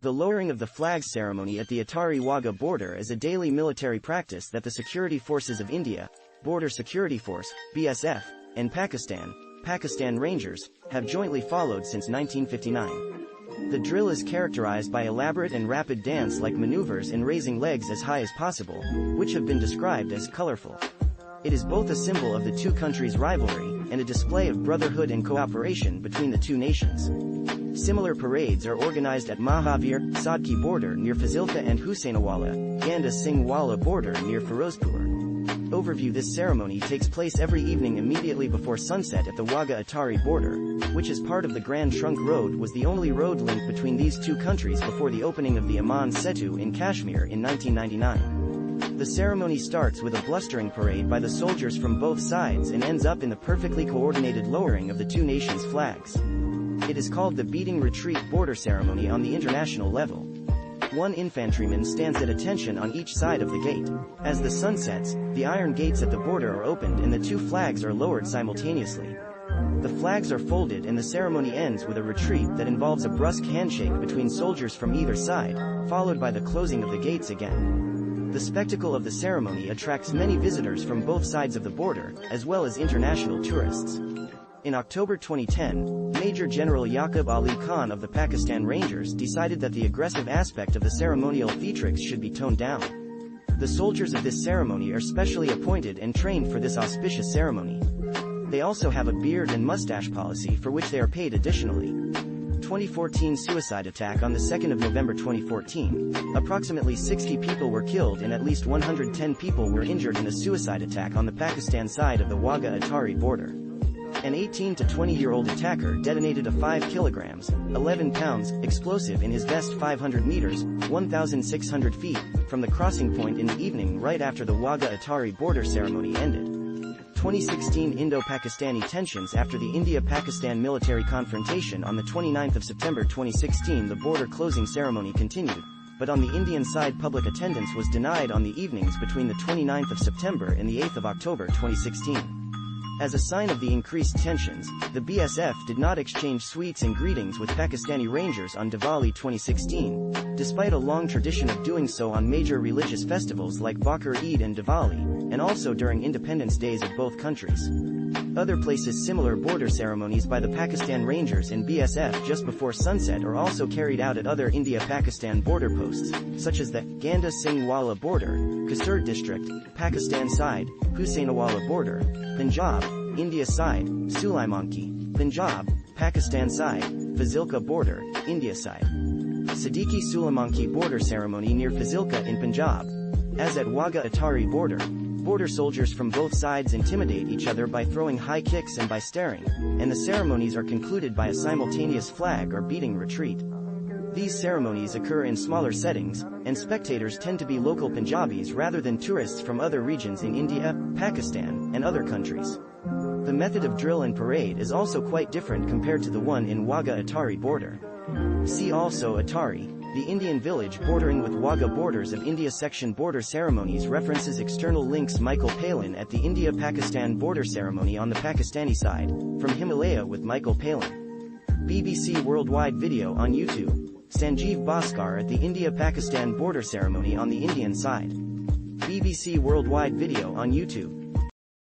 The lowering of the flags ceremony at the Attari-Wagah border is a daily military practice that the security forces of India, Border Security Force, BSF, and Pakistan Rangers, have jointly followed since 1959. The drill is characterized by elaborate and rapid dance-like maneuvers and raising legs as high as possible, which have been described as colorful. It is both a symbol of the two countries' rivalry and a display of brotherhood and cooperation between the two nations. Similar parades are organized at Mahavir, Sadki border near Fazilka and Husainawala, Ganda Singh Wala border near Firozpur. Overview: This ceremony takes place every evening immediately before sunset at the Wagah-Attari border, which as part of the Grand Trunk Road was the only road link between these two countries before the opening of the Aman Setu in Kashmir in 1999. The ceremony starts with a blustering parade by the soldiers from both sides and ends up in the perfectly coordinated lowering of the two nations' flags. It is called the beating retreat border ceremony on the international level. One infantryman stands at attention on each side of the gate. As the sun sets, the iron gates at the border are opened and the two flags are lowered simultaneously. The flags are folded and the ceremony ends with a retreat that involves a brusque handshake between soldiers from either side, followed by the closing of the gates again. The spectacle of the ceremony attracts many visitors from both sides of the border, as well as international tourists. In October 2010, Major General Yaqub Ali Khan of the Pakistan Rangers decided that the aggressive aspect of the ceremonial theatrics should be toned down. The soldiers of this ceremony are specially appointed and trained for this auspicious ceremony. They also have a beard and mustache policy for which they are paid additionally. 2014 suicide attack. On the 2nd of November 2014, approximately 60 people were killed and at least 110 people were injured in a suicide attack on the Pakistan side of the Wagah-Attari border. An 18 to 20-year-old attacker detonated a 5 kilograms, 11 pounds, explosive in his vest 500 meters, 1,600 feet, from the crossing point in the evening right after the Wagah-Attari border ceremony ended. 2016 Indo-Pakistani Tensions. After the India-Pakistan military confrontation on the 29th of September 2016, the border closing ceremony continued, but on the Indian side public attendance was denied on the evenings between the 29th of September and the 8th of October 2016. As a sign of the increased tensions, the BSF did not exchange sweets and greetings with Pakistani Rangers on Diwali 2016, despite a long tradition of doing so on major religious festivals like Bakr Eid and Diwali, and also during Independence Days of both countries. Other places similar border ceremonies by the Pakistan Rangers and BSF just before sunset are also carried out at other India-Pakistan border posts, such as the Ganda Singh Wala border, Kasur district, Pakistan side, Husainawala border, Punjab, India side, Sulaimanki, Punjab, Pakistan side, Fazilka border, India side. Siddiqui Sulaimanki border ceremony near Fazilka in Punjab. As at Wagah-Attari border soldiers from both sides intimidate each other by throwing high kicks and by staring, and the ceremonies are concluded by a simultaneous flag or beating retreat. These ceremonies occur in smaller settings, and spectators tend to be local Punjabis rather than tourists from other regions in India, Pakistan, and other countries. The method of drill and parade is also quite different compared to the one in Wagah-Attari border. See also Attari, the Indian village bordering with Wagah borders of India section border ceremonies. References external links. Michael Palin at the India-Pakistan border ceremony on the Pakistani side, from Himalaya with Michael Palin. BBC Worldwide video on YouTube. Sanjeev Bhaskar at the India-Pakistan border ceremony on the Indian side. BBC Worldwide video on YouTube.